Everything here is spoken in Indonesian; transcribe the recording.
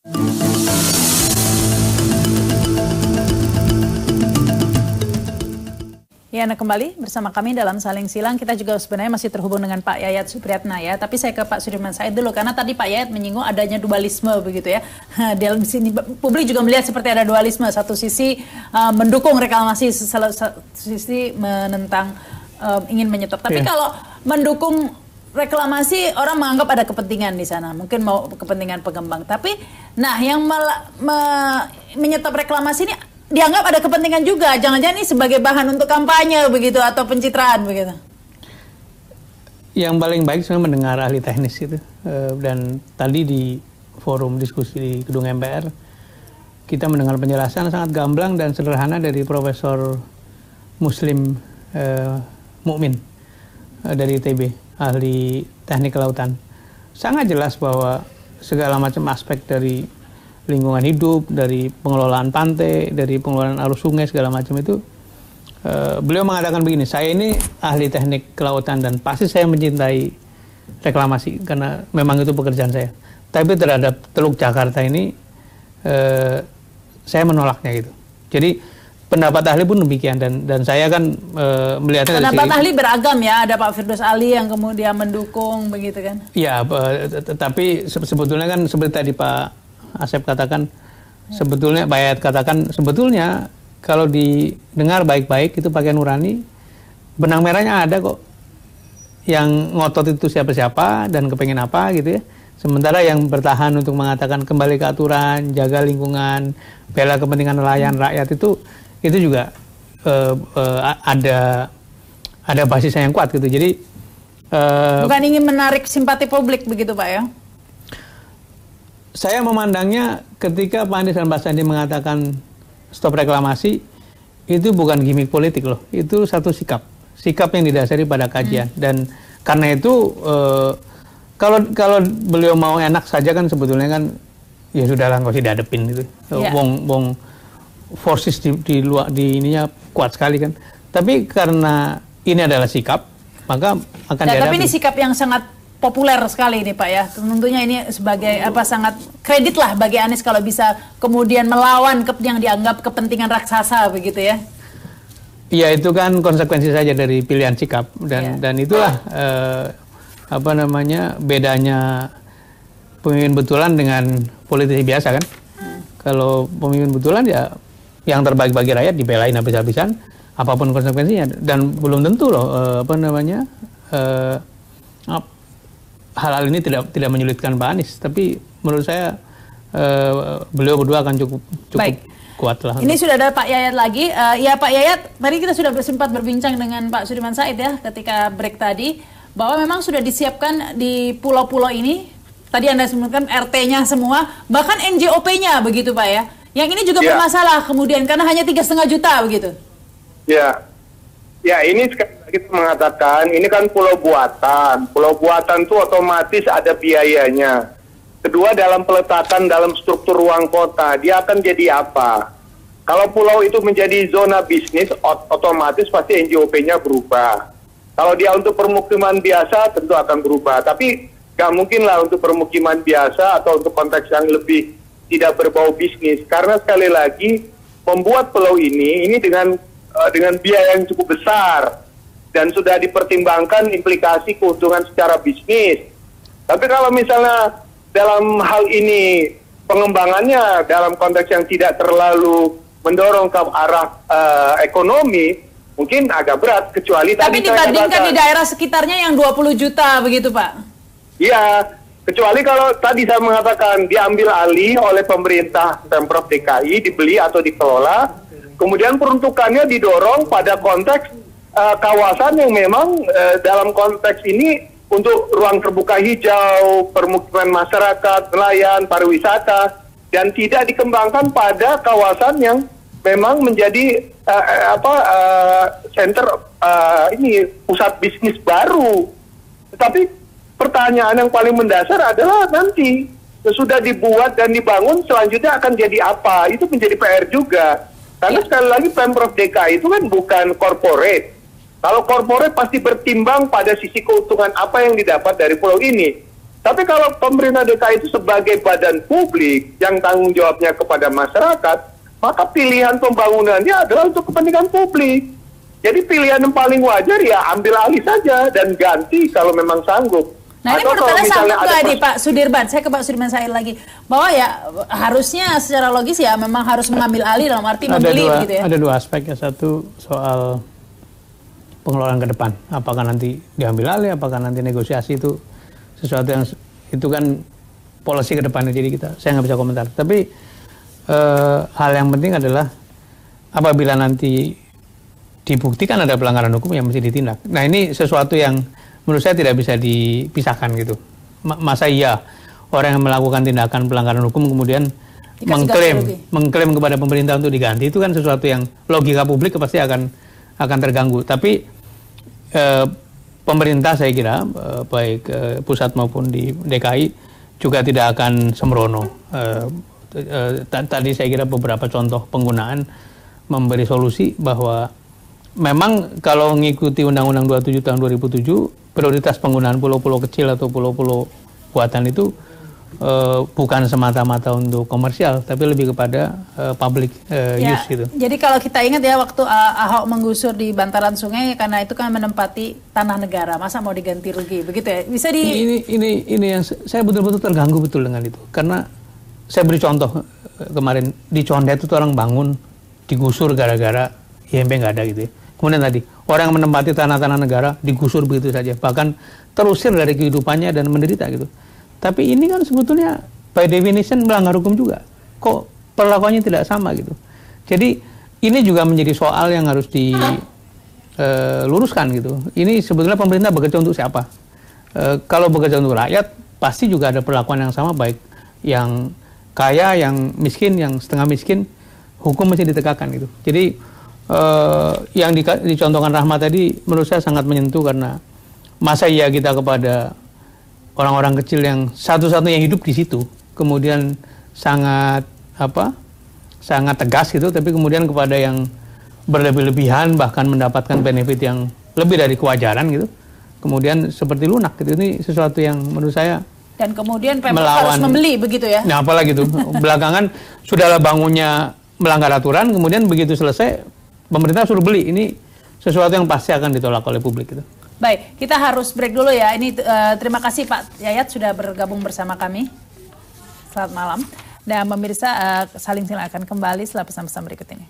Ya, Anda kembali bersama kami dalam Saling Silang. Kita juga sebenarnya masih terhubung dengan Pak Yayat Supriyatna ya. Tapi saya ke Pak Sudirman Said dulu, karena tadi Pak Yayat menyinggung adanya dualisme begitu ya. Dalam sini publik juga melihat seperti ada dualisme. Satu sisi mendukung reklamasi, satu sisi menentang, ingin menyetop. Tapi kalau mendukung reklamasi, orang menganggap ada kepentingan di sana. Mungkin mau kepentingan pengembang. Tapi, nah yang menyetop reklamasi ini dianggap ada kepentingan juga, jangan-jangan ini sebagai bahan untuk kampanye begitu atau pencitraan begitu. Yang paling baik sebenarnya mendengar ahli teknis itu, dan tadi di forum diskusi di gedung MPR kita mendengar penjelasan sangat gamblang dan sederhana dari Profesor Muslim Mukmin dari ITB, ahli teknik kelautan. Sangat jelas bahwa segala macam aspek dari lingkungan hidup, dari pengelolaan pantai, dari pengelolaan arus sungai, segala macam itu, beliau mengatakan begini, saya ini ahli teknik kelautan dan pasti saya mencintai reklamasi karena memang itu pekerjaan saya. Tapi terhadap Teluk Jakarta ini, saya menolaknya gitu. Jadi pendapat ahli pun demikian, dan saya kan melihatnya dari pendapat ahli beragam ya, ada Pak Firdaus Ali yang kemudian mendukung begitu kan? Ya, tapi sebetulnya kan seperti tadi Pak Asep katakan, sebetulnya Pak Yayat katakan, sebetulnya kalau didengar baik-baik itu pakai nurani, benang merahnya ada kok. Yang ngotot itu siapa-siapa dan kepengen apa gitu ya. Sementara yang bertahan untuk mengatakan kembali ke aturan, jaga lingkungan, bela kepentingan nelayan rakyat itu juga ada basisnya yang kuat gitu. Jadi bukan ingin menarik simpati publik begitu Pak ya? Saya memandangnya ketika Pak Anies dan Pak Sandi mengatakan stop reklamasi, itu bukan gimmick politik loh, itu satu sikap yang didasari pada kajian. Dan karena itu kalau beliau mau enak saja kan sebetulnya kan ya sudahlah, nggak usah dihadepin gitu. Wong forces di luar di ininya kuat sekali kan. Tapi karena ini adalah sikap, maka akan dihadapi. Tapi ini sikap yang sangat populer sekali ini Pak ya. Tentunya ini sebagai sangat kredit lah bagi Anies kalau bisa kemudian melawan yang dianggap kepentingan raksasa begitu ya. Iya, itu kan konsekuensi saja dari pilihan sikap, dan itulah bedanya pemimpin betulan dengan politisi biasa kan. Kalau pemimpin betulan ya yang terbaik bagi rakyat dibelain habis-habisan apapun konsekuensinya, dan belum tentu loh hal-hal ini tidak menyulitkan Pak Anies, tapi menurut saya beliau berdua akan cukup kuat lah. Ini sudah ada Pak Yayat lagi. Ya Pak Yayat, tadi kita sudah sempat berbincang dengan Pak Sudirman Said ya ketika break tadi, bahwa memang sudah disiapkan di pulau-pulau ini, tadi Anda sebutkan RT-nya semua, bahkan NJOP-nya begitu Pak ya. Yang ini juga bermasalah kemudian karena hanya 3,5 juta begitu. Ya, ini kita mengatakan ini kan pulau buatan. Pulau buatan itu otomatis ada biayanya. Kedua, dalam peletakan dalam struktur ruang kota, dia akan jadi apa? Kalau pulau itu menjadi zona bisnis, otomatis pasti NJOP-nya berubah. Kalau dia untuk permukiman biasa, tentu akan berubah. Tapi nggak mungkin lah untuk permukiman biasa atau untuk konteks yang lebih tidak berbau bisnis. Karena sekali lagi, membuat pulau ini dengan biaya yang cukup besar dan sudah dipertimbangkan implikasi keuntungan secara bisnis. Tapi kalau misalnya dalam hal ini pengembangannya dalam konteks yang tidak terlalu mendorong ke arah ekonomi, mungkin agak berat, kecuali tapi tadi dibandingkan di daerah sekitarnya yang 20 juta begitu Pak? Iya, kecuali kalau tadi saya mengatakan diambil alih oleh pemerintah Pemprov DKI, dibeli atau dikelola. Kemudian peruntukannya didorong pada konteks kawasan yang memang dalam konteks ini untuk ruang terbuka hijau, permukiman masyarakat, nelayan, pariwisata, dan tidak dikembangkan pada kawasan yang memang menjadi pusat bisnis baru. Tetapi pertanyaan yang paling mendasar adalah nanti sudah dibuat dan dibangun selanjutnya akan jadi apa? Itu menjadi PR juga. Karena sekali lagi Pemprov DKI itu kan bukan corporate. Kalau corporate pasti bertimbang pada sisi keuntungan apa yang didapat dari pulau ini. Tapi kalau pemerintah DKI itu sebagai badan publik yang tanggung jawabnya kepada masyarakat, maka pilihan pembangunannya adalah untuk kepentingan publik. Jadi pilihan yang paling wajar ya ambil alih saja dan ganti kalau memang sanggup. Nah ini menurut Anda sanggup nggak nih Pak Sudirman? Saya ke Pak Sudirman Said lagi. Bahwa ya harusnya secara logis ya memang harus mengambil alih dalam arti membeli gitu ya. Ada dua aspek ya. Satu soal pengelolaan ke depan. Apakah nanti diambil alih, apakah nanti negosiasi itu sesuatu yang itu kan policy ke depannya. Jadi saya nggak bisa komentar. Tapi hal yang penting adalah apabila nanti dibuktikan ada pelanggaran hukum yang mesti ditindak. Nah ini sesuatu yang menurut saya tidak bisa dipisahkan gitu. Masa iya orang yang melakukan tindakan pelanggaran hukum kemudian mengklaim kepada pemerintah untuk diganti, itu kan sesuatu yang logika publik pasti akan terganggu. Tapi pemerintah saya kira baik pusat maupun di DKI juga tidak akan sembrono. Tadi saya kira beberapa contoh penggunaan memberi solusi bahwa memang kalau mengikuti Undang-Undang 27 tahun 2007, prioritas penggunaan pulau-pulau kecil atau pulau-pulau buatan itu bukan semata-mata untuk komersial, tapi lebih kepada public use gitu. Jadi kalau kita ingat ya waktu Ahok menggusur di bantaran sungai karena itu kan menempati tanah negara, masa mau diganti rugi begitu ya? Bisa ini yang saya betul-betul terganggu betul dengan itu, karena saya beri contoh kemarin di Condet itu orang bangun digusur gara-gara IMB nggak ada gitu ya. Kemudian tadi, orang yang menempati tanah-tanah negara digusur begitu saja. Bahkan terusir dari kehidupannya dan menderita gitu. Tapi ini kan sebetulnya by definition melanggar hukum juga. Kok perlakuannya tidak sama gitu. Jadi ini juga menjadi soal yang harus diluruskan gitu. Ini sebetulnya pemerintah bekerja untuk siapa? Kalau bekerja untuk rakyat, pasti juga ada perlakuan yang sama, baik yang kaya, yang miskin, yang setengah miskin, hukum mesti ditegakkan gitu. Jadi yang dicontohkan Rahmat tadi menurut saya sangat menyentuh, karena masa iya kita kepada orang-orang kecil yang satu-satunya hidup di situ kemudian sangat tegas gitu, tapi kemudian kepada yang berlebih-lebihan bahkan mendapatkan benefit yang lebih dari kewajaran gitu kemudian seperti lunak gitu. Ini sesuatu yang menurut saya, dan kemudian Pemprov harus membeli begitu ya. Nah apalagi tuh belakangan sudahlah bangunnya melanggar aturan, kemudian begitu selesai pemerintah suruh beli. Ini sesuatu yang pasti akan ditolak oleh publik gitu. Baik, kita harus break dulu ya. Ini terima kasih Pak Yayat sudah bergabung bersama kami. Selamat malam. Dan pemirsa, Saling Silang akan kembali setelah pesan-pesan berikut ini.